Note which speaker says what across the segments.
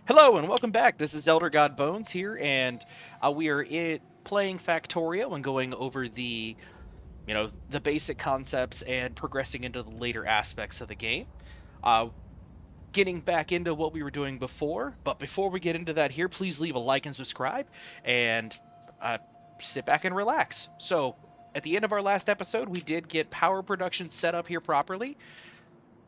Speaker 1: Hello and welcome back. This is Elder God Bones here, and we are playing Factorio and going over the basic concepts and progressing into the later aspects of the game. Uh, Getting back into what we were doing before, but before we get into that here, please leave a like and subscribe, and uh, sit back and relax. So, at the end of our last episode, we did get power production set up here properly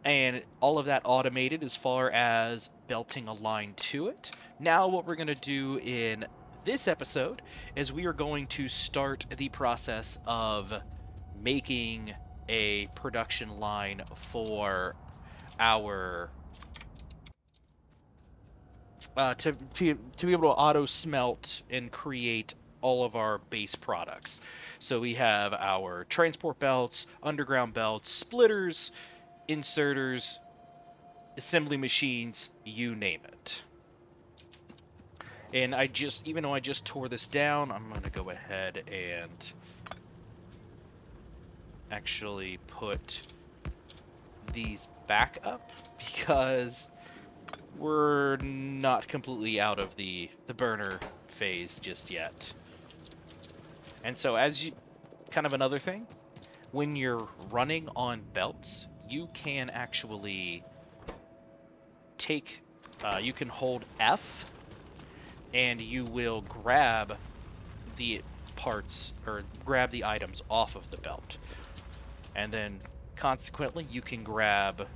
Speaker 1: and all of that automated as far as belting a line to it. Now what we're going to do in this episode is we are going to start the process of making a production line for our to be able to auto smelt and create all of our base products. So we have our transport belts, underground belts, splitters, inserters, assembly machines, you name it. And even though I just tore this down, I'm going to go ahead and actually put these back up because we're not completely out of the burner phase just yet. And so kind of another thing, when you're running on belts, you can actually you can hold F and you will grab the parts or grab the items off of the belt, and then consequently you can grab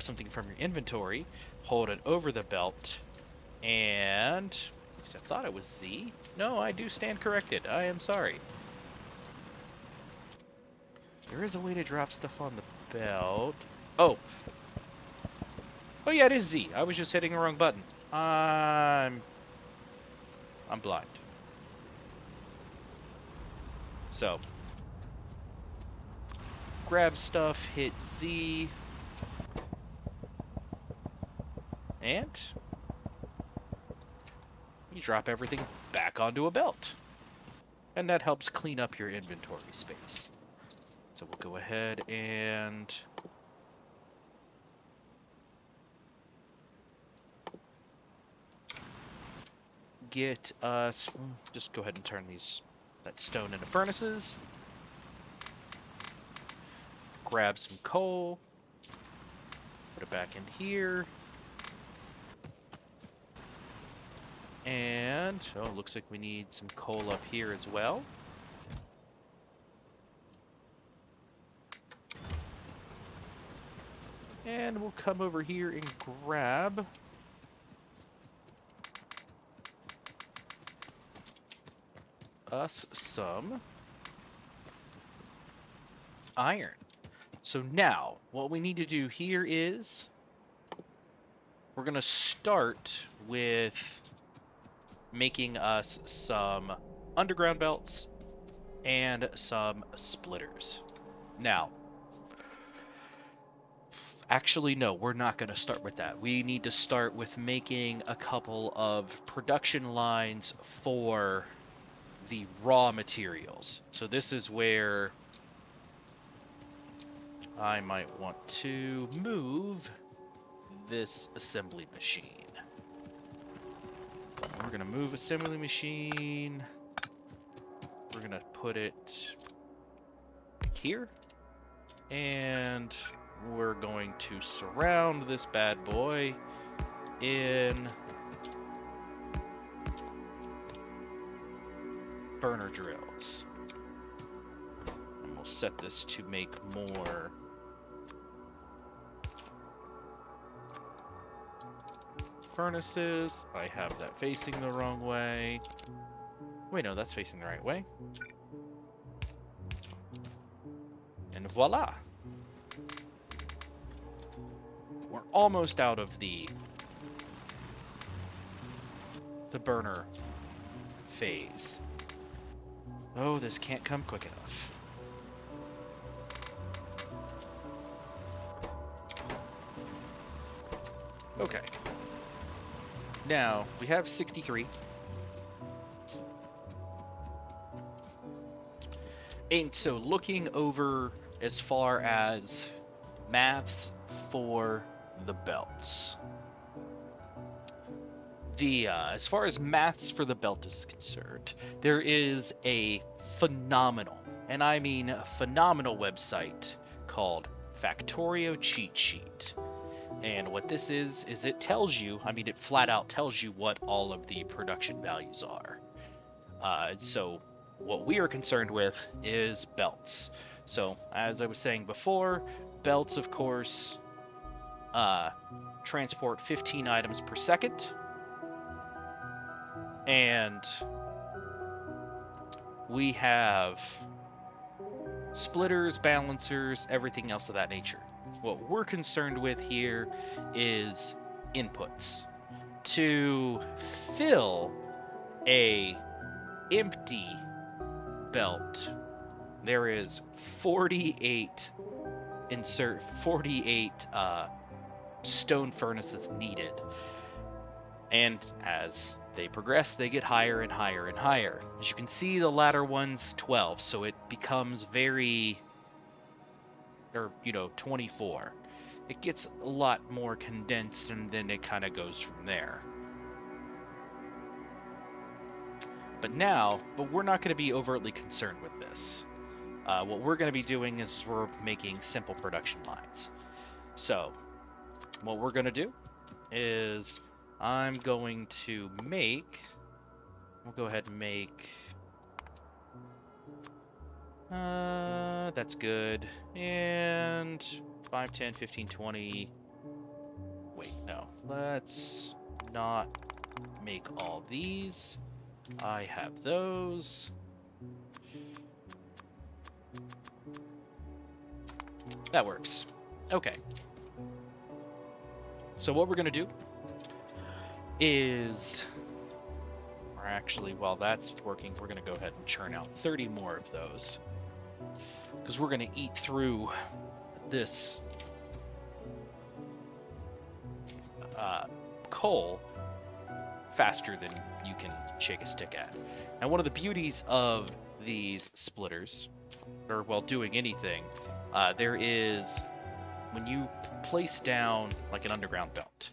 Speaker 1: something from your inventory, hold it over the belt, and I thought it was Z. No, I do stand corrected. I am sorry. There is a way to drop stuff on the belt. Oh yeah, it is Z. I was just hitting the wrong button. I'm blind. So, grab stuff, hit Z, and you drop everything back onto a belt. And that helps clean up your inventory space. So we'll go ahead and get us, just go ahead and turn that stone into furnaces. Grab some coal, put it back in here. And, looks like we need some coal up here as well. And we'll come over here and grab us some iron. So now, what we need to do here is we're going to start with making us some underground belts and some splitters. Now, actually, no, we're not going to start with that. We need to start with making a couple of production lines for the raw materials. So this is where I might want to move this assembly machine. We're going to move assembly machine. We're going to put it here. And we're going to surround this bad boy in burner drills. And we'll set this to make more furnaces. I have that facing the wrong way. Wait, no, that's facing the right way. And voila! We're almost out of the burner phase. Oh, this can't come quick enough. Okay. Now, we have 63. And so looking over as far as maths for the belts. As far as maths for the belt is concerned, there is a phenomenal, and I mean phenomenal website called Factorio Cheat Sheet. And what this is it tells you, I mean, it flat out tells you what all of the production values are. So what we are concerned with is belts. So as I was saying before, belts, of course, transport 15 items per second. And we have splitters, balancers, everything else of that nature. What we're concerned with here is inputs. To fill a empty belt, there is 48 stone furnaces needed. And as they progress, they get higher and higher and higher. As you can see, the latter one's 12, so it becomes 24. It gets a lot more condensed, and then it kind of goes from there. But we're not going to be overtly concerned with this. What we're going to be doing is we're making simple production lines. So, what we're going to do is I'm going to we'll go ahead and make, that's good, and 5, 10, 15, 20, wait, no, let's not make all these. I have those. That works. Okay. So what we're going to do is, or actually, while that's working, we're going to go ahead and churn out 30 more of those. Because we're going to eat through this coal faster than you can shake a stick at. Now, one of the beauties of these splitters, or while doing anything, there is, when you place down like an underground belt,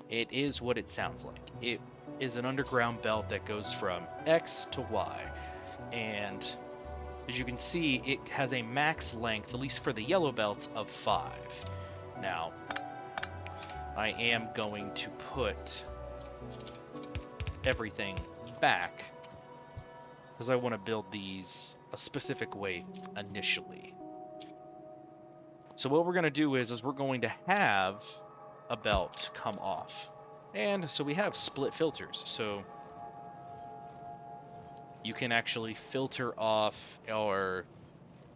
Speaker 1: it is what it sounds like. It is an underground belt that goes from X to Y, and as you can see, it has a max length, at least for the yellow belts, of 5. Now, I am going to put everything back because I want to build these a specific way initially. So what we're going to do is we're going to have a belt come off. And so we have split filters. So you can actually filter off or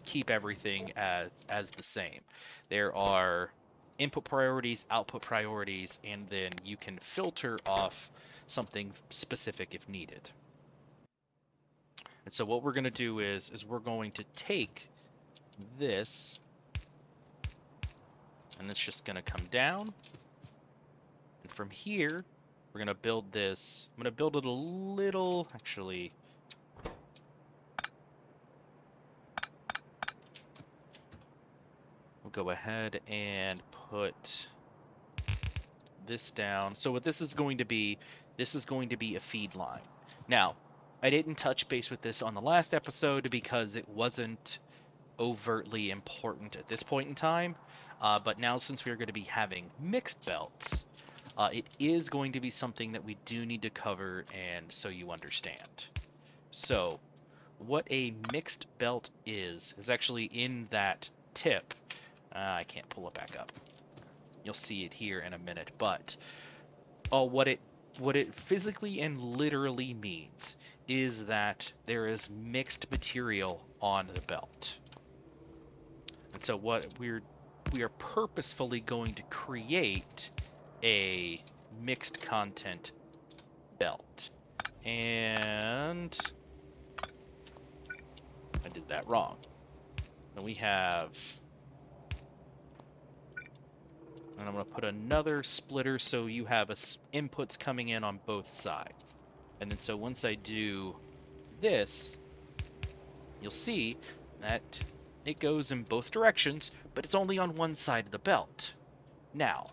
Speaker 1: keep everything as the same. There are input priorities, output priorities, and then you can filter off something specific if needed. And so what we're going to do is we're going to take this, and it's just going to come down. And from here, we're going to build this. I'm going to build it a little, actually. We'll go ahead and put this down. So what this is going to be a feed line. Now, I didn't touch base with this on the last episode because it wasn't overtly important at this point in time. But now, since we're going to be having mixed belts, it is going to be something that we do need to cover, and so you understand. So, what a mixed belt is actually in that tip. I can't pull it back up. You'll see it here in a minute, but what it physically and literally means is that there is mixed material on the belt. And so what we are purposefully going to create a mixed content belt. And I did that wrong. And we have, and I'm going to put another splitter so you have inputs coming in on both sides. And then so once I do this, you'll see that it goes in both directions, but it's only on one side of the belt. Now,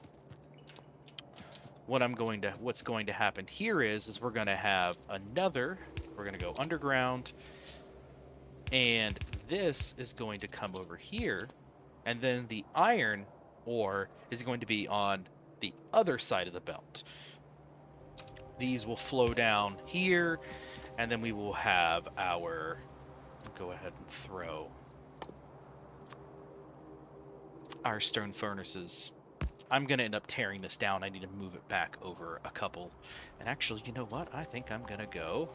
Speaker 1: what's going to happen here is we're going to have we're going to go underground, and this is going to come over here, and then the iron ore is going to be on the other side of the belt. These will flow down here, and then we will have our, go ahead and throw our stone furnaces. I'm going to end up tearing this down. I need to move it back over a couple. And actually, you know what? I think I'm going to go.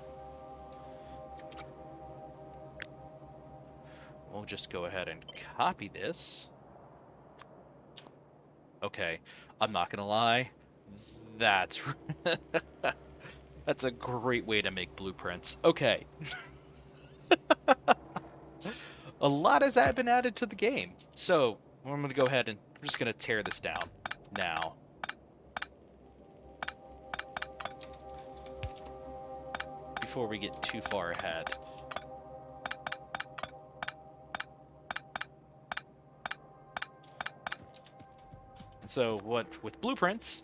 Speaker 1: We'll just go ahead and copy this. Okay, I'm not going to lie. That's that's a great way to make blueprints. Okay. A lot has been added to the game. So, I'm going to go ahead and I'm just going to tear this down now. Before we get too far ahead. So what with blueprints,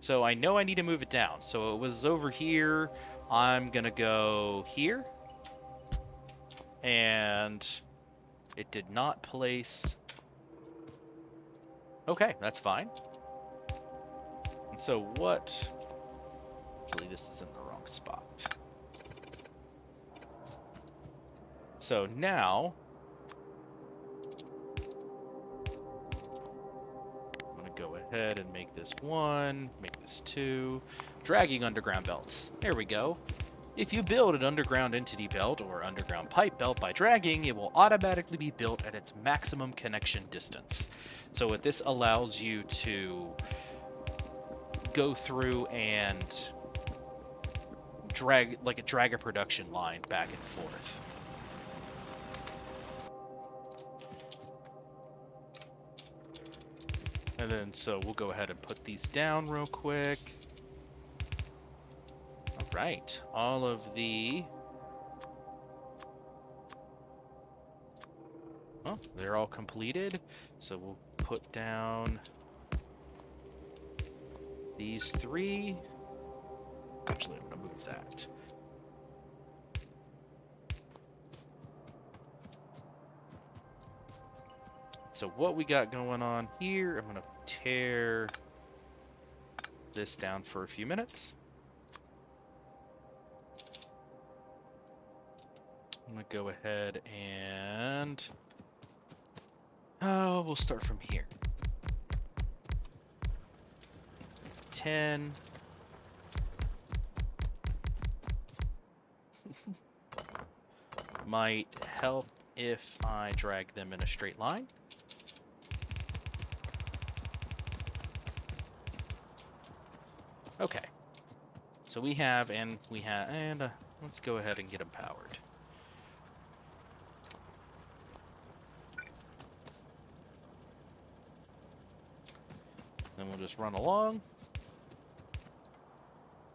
Speaker 1: so I know I need to move it down. So it was over here. I'm going to go here. And it did not place. Okay, that's fine. And so what? Actually, this is in the wrong spot. So now I'm going to go ahead and make this 1, make this 2, dragging underground belts. There we go. If you build an underground entity belt or underground pipe belt by dragging, it will automatically be built at its maximum connection distance. So what this allows you to go through and drag a production line back and forth. And then so we'll go ahead and put these down real quick. Right, all of the, well, they're all completed, so we'll put down these 3. Actually, I'm gonna move that. So what we got going on here, I'm gonna tear this down for a few minutes. I'm going to go ahead and we'll start from here. 10. Might help if I drag them in a straight line. Okay. So we have, and let's go ahead and get them powered. Then we'll just run along.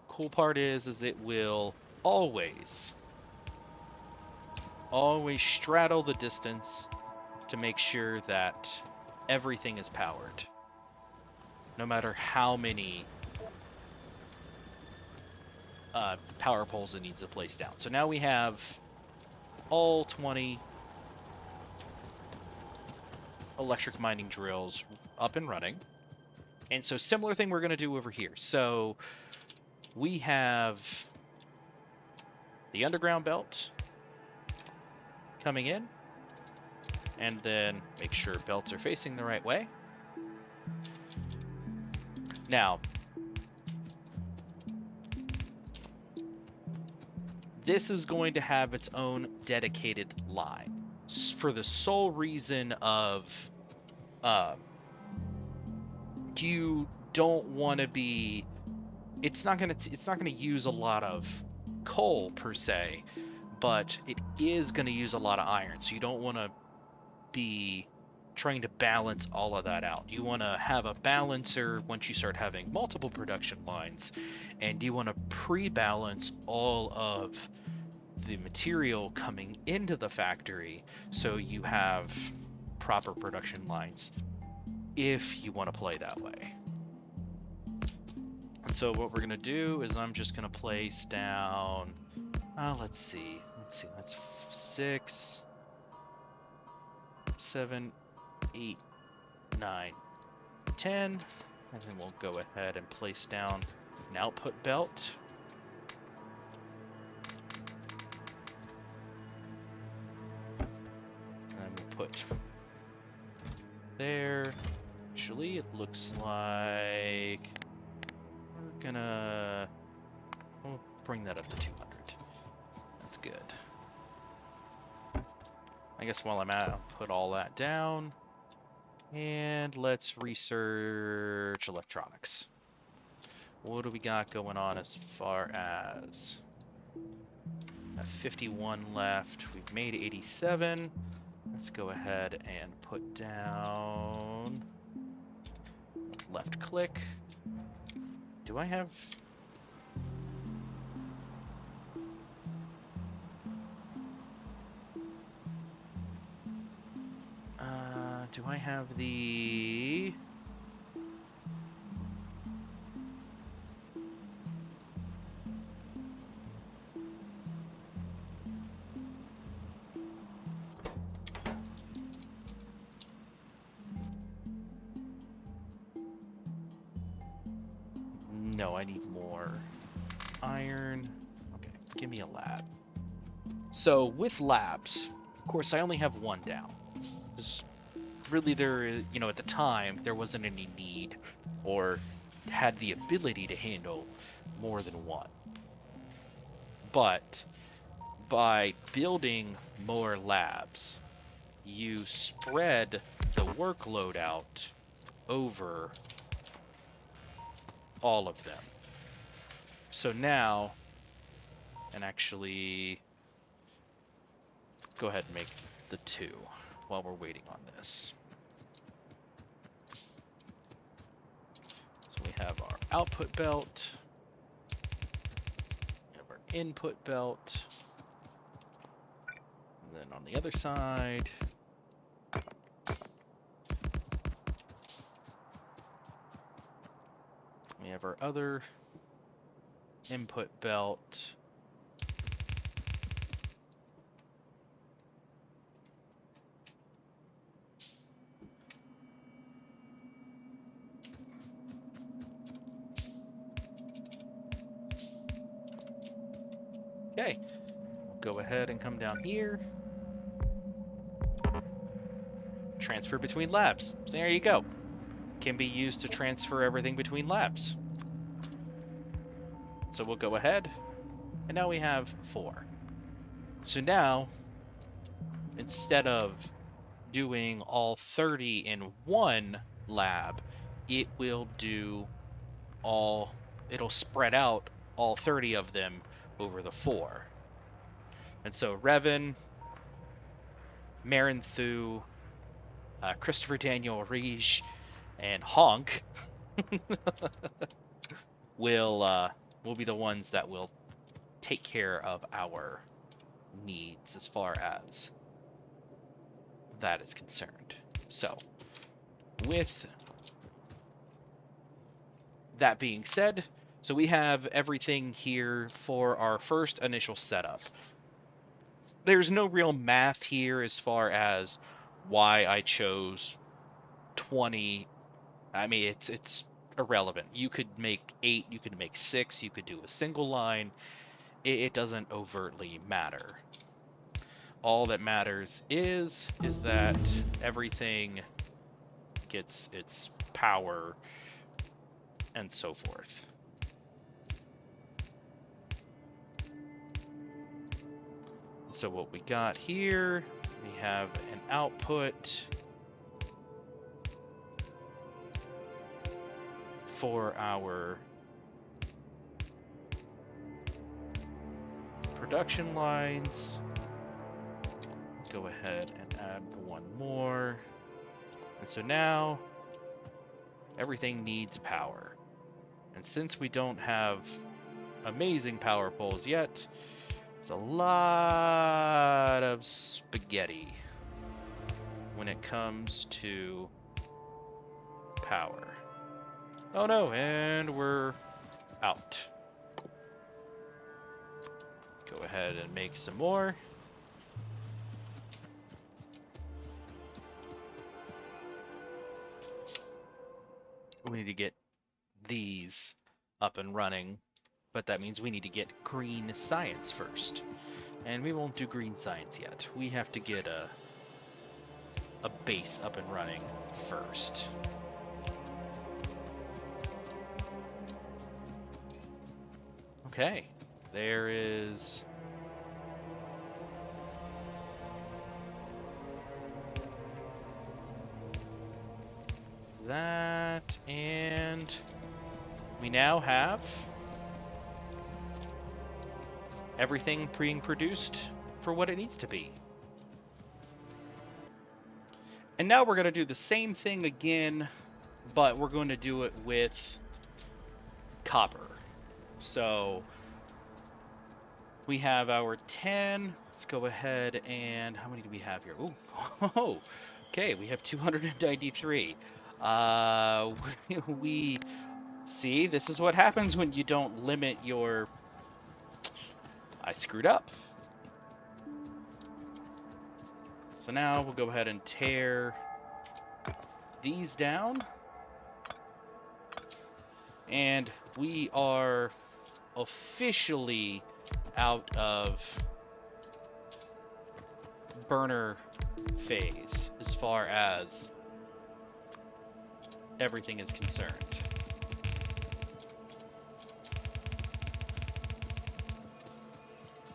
Speaker 1: Cool part is it will always straddle the distance to make sure that everything is powered. No matter how many power poles it needs to place down. So now we have all 20 electric mining drills up and running. And so similar thing we're going to do over here. So we have the underground belt coming in, and then make sure belts are facing the right way. Now, this is going to have its own dedicated line for the sole reason of you don't want to be, it's not going to use a lot of coal per se, but it is going to use a lot of iron. So you don't want to be trying to balance all of that out. You want to have a balancer once you start having multiple production lines, and you want to pre-balance all of the material coming into the factory so you have proper production lines if you want to play that way. And so what we're gonna do is I'm just gonna place down, let's see, that's 6, 7, 8, 9, 10, and then we'll go ahead and place down an output belt. And then we'll put there. Actually, it looks like we're gonna, we'll bring that up to 200. That's good. I guess while I'm at it, I'll put all that down. And let's research electronics. What do we got going on as far as 51 left? We've made 87. Let's go ahead and put down left click. Do I have... do I have the... No, I need more iron. Okay, give me a lab. So with labs, of course, I only have one down. Really, at the time, there wasn't any need or had the ability to handle more than one. But by building more labs, you spread the workload out over all of them. So now, and actually, go ahead and make the 2 while we're waiting on this. So we have our output belt, we have our input belt, and then on the other side, we have our other input belt. Okay, we'll go ahead and come down here. Transfer between labs. So there you go. Can be used to transfer everything between labs. So we'll go ahead, and now we have 4. So now, instead of doing all 30 in one lab, it will do all, it'll spread out all 30 of them over the 4. And so Revan, Marin Thu, Christopher Daniel Riege, and Honk will be the ones that will take care of our needs as far as that is concerned. So, with that being said, so we have everything here for our first initial setup. There's no real math here as far as why I chose 20. I mean, it's irrelevant. You could make 8, you could make 6, you could do a single line. It doesn't overtly matter. All that matters is that everything gets its power and so forth. So what we got here, we have an output for our production lines. Go ahead and add one more. And so now everything needs power. And since we don't have amazing power poles yet, it's a lot of spaghetti when it comes to power. Oh no, and we're out. Go ahead and make some more. We need to get these up and running, but that means we need to get green science first. And we won't do green science yet. We have to get a base up and running first. Okay, there is that, and we now have everything being produced for what it needs to be. And now we're going to do the same thing again, but we're going to do it with copper. So we have our 10. Let's go ahead and how many do we have here? Ooh, okay, we have 293. We see, this is what happens when you don't limit your... I screwed up. So now we'll go ahead and tear these down. And we are officially out of burner phase as far as everything is concerned.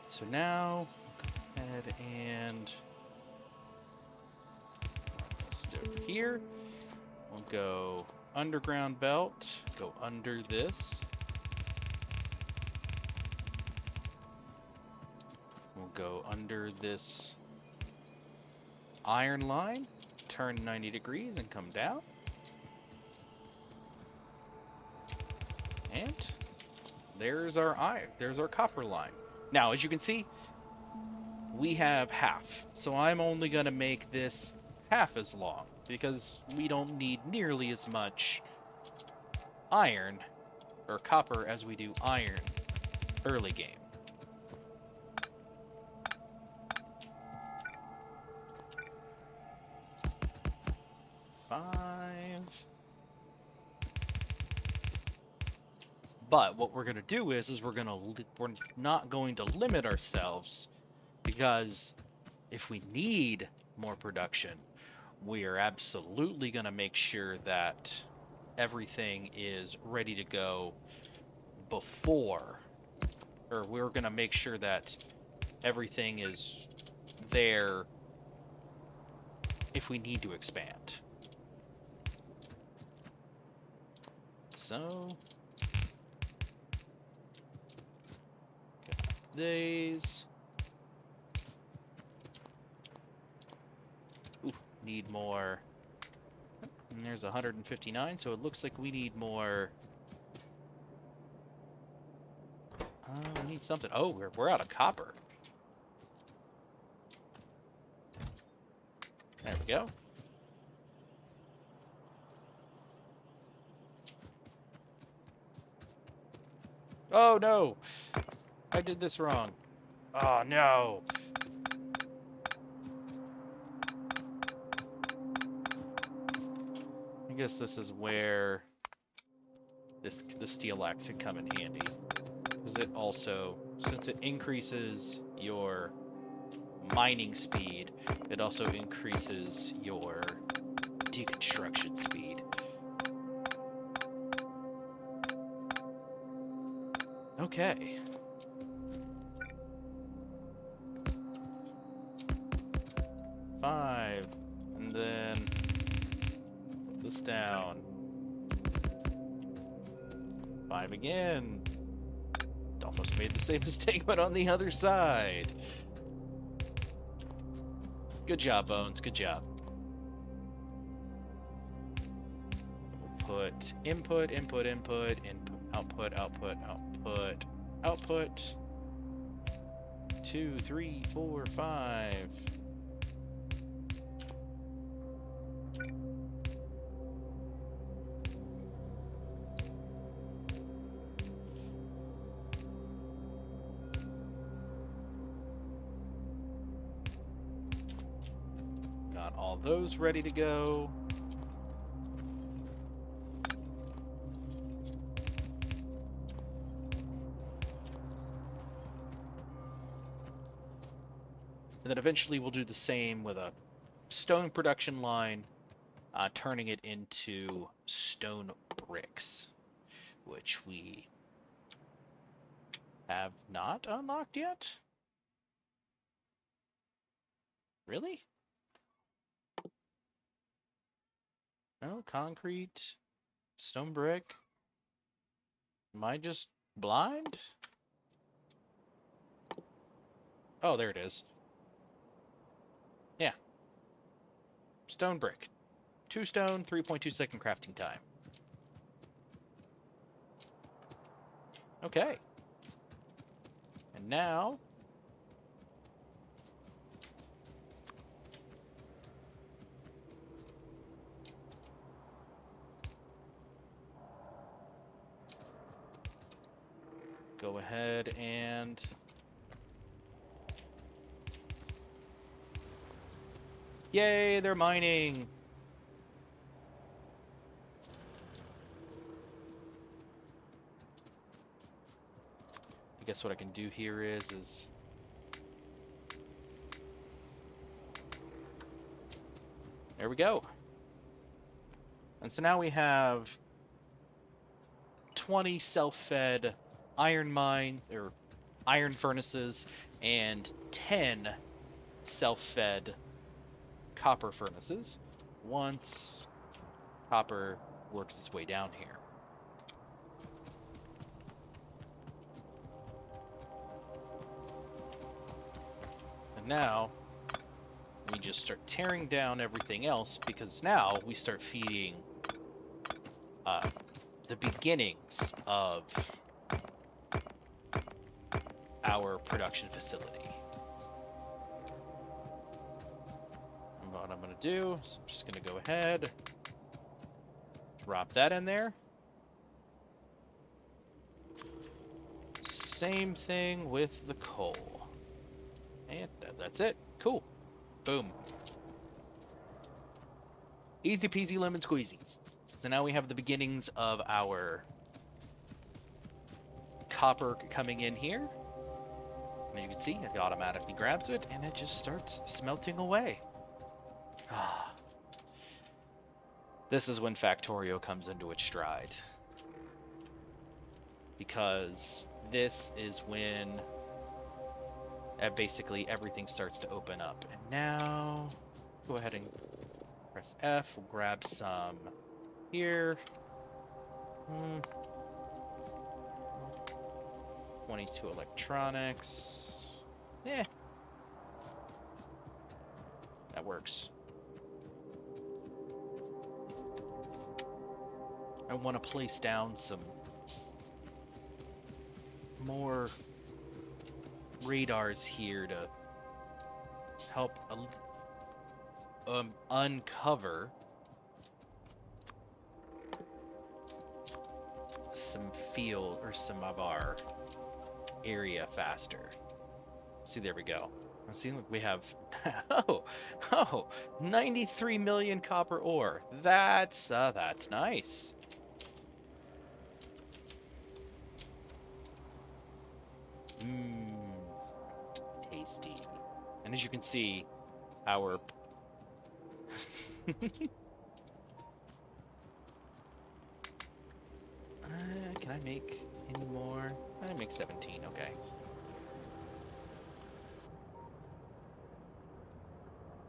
Speaker 1: So now, go ahead and let's do it here. We'll go underground belt, go under this. We'll go under this iron line, turn 90 degrees and come down. And there's our copper line. Now, as you can see, we have half. So I'm only going to make this half as long because we don't need nearly as much iron or copper as we do iron early game. But what we're going to do is we're not going to limit ourselves, because if we need more production, we are absolutely going to make sure that everything is ready to go before, or we're going to make sure that everything is there if we need to expand. So these. Ooh, need more. And there's 159, so it looks like we need more. We need something. Oh, we're out of copper. There we go. Oh no! I did this wrong. Oh no! I guess this is where the steel axe can come in handy. Because it also, since it increases your mining speed, it also increases your deconstruction speed. Okay. Five, and then put this down. 5 again. Almost made the same mistake, but on the other side. Good job, Bones. Good job. We'll put input, input, input, input, output, output, output, output. 2, 3, 4, 5. all those ready to go. And then eventually we'll do the same with a stone production line, turning it into stone bricks, which we have not unlocked yet. Really? No, concrete, stone brick. Am I just blind? Oh, there it is. Yeah. Stone brick. 2 stone, 3.2-second crafting time. Okay. And now... go ahead and... Yay, they're mining! I guess what I can do here is... There we go. And so now we have 20 self-fed iron furnaces and 10 self-fed copper furnaces once copper works its way down here. And now we just start tearing down everything else, because now we start feeding the beginnings of our production facility. And what I'm going to do is I'm just going to go ahead, drop that in there. Same thing with the coal. And that's it. Cool. Boom. Easy peasy lemon squeezy. So now we have the beginnings of our copper coming in here. And as you can see, it automatically grabs it and it just starts smelting away. Ah. This is when Factorio comes into its stride. Because this is when basically everything starts to open up. And now, go ahead and press F. We'll grab some here. 22 electronics. Yeah. That works. I want to place down some more radars here to help uncover some field or some of our area faster. See, there we go. See, look, we have 93 million copper ore. That's nice. Tasty. And as you can see, our can I make any more? I make 17, okay.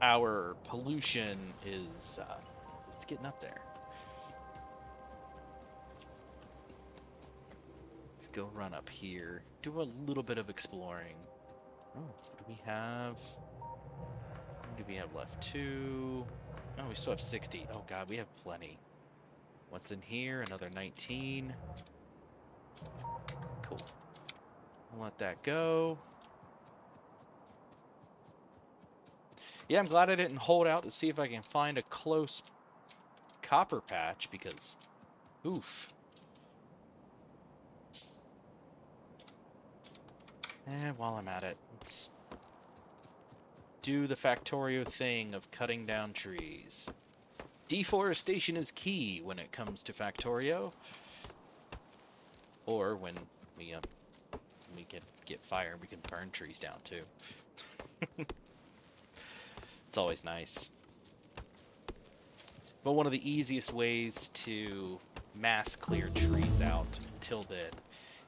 Speaker 1: Our pollution is it's getting up there. Let's go run up here. Do a little bit of exploring. Oh, what do we have? What do we have left? 2. Oh, we still have 60. Oh god, we have plenty. What's in here? Another 19. Cool. I'll let that go. Yeah, I'm glad I didn't hold out to see if I can find a close copper patch, because oof. And while I'm at it, let's do the Factorio thing of cutting down trees. Deforestation is key when it comes to Factorio. Or when we can get fire, we can burn trees down too. It's always nice. But one of the easiest ways to mass clear trees out until then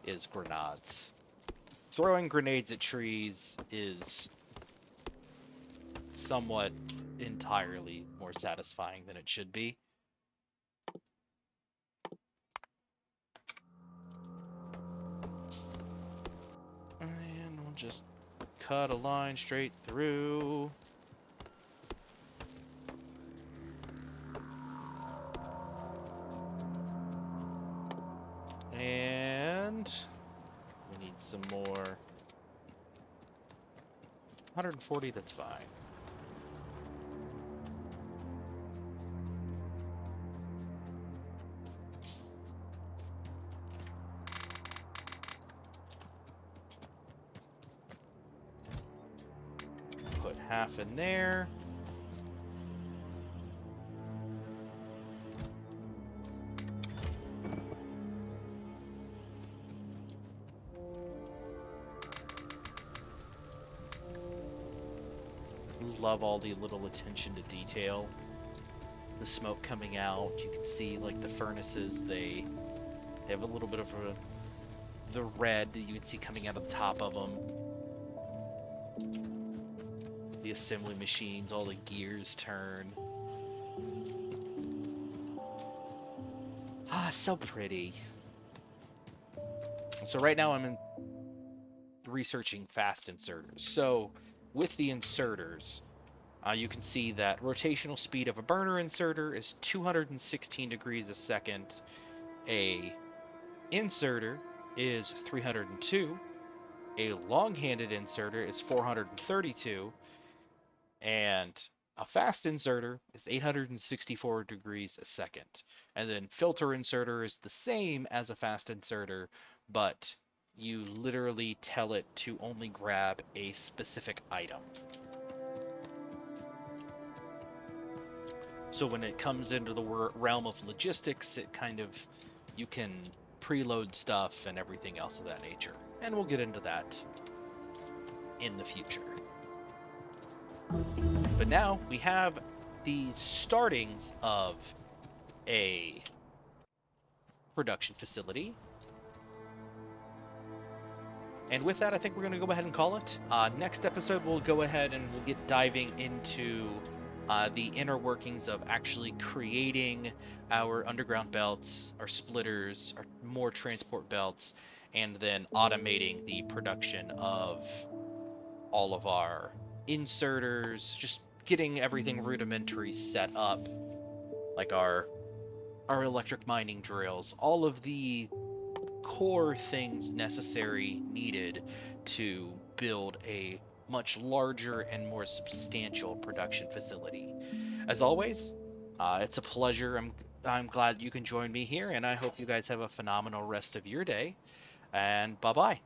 Speaker 1: is grenades. Throwing grenades at trees is somewhat entirely more satisfying than it should be. And we'll just cut a line straight through. And we need some more. 140, that's fine. Put half in there. Love all the little attention to detail. The smoke coming out, you can see like the furnaces, they have a little bit of the red that you can see coming out of the top of them. The assembly machines, all the gears turn. Ah, so pretty. So right now I'm researching fast inserters. So with the inserters, you can see that rotational speed of a burner inserter is 216 degrees a second. A inserter is 302. A long-handed inserter is 432. And a fast inserter is 864 degrees a second. And then filter inserter is the same as a fast inserter, but you literally tell it to only grab a specific item. So when it comes into the realm of logistics, it kind of, you can preload stuff and everything else of that nature. And we'll get into that in the future. But now we have the startings of a production facility. And with that, I think we're going to go ahead and call it. Next episode, we'll go ahead and we'll get diving into the inner workings of actually creating our underground belts, our splitters, our more transport belts, and then automating the production of all of our inserters, just getting everything rudimentary set up, like our electric mining drills, all of the core things necessary needed to build a much larger and more substantial production facility. As always, it's a pleasure. I'm glad you can join me here, and I hope you guys have a phenomenal rest of your day. And bye-bye.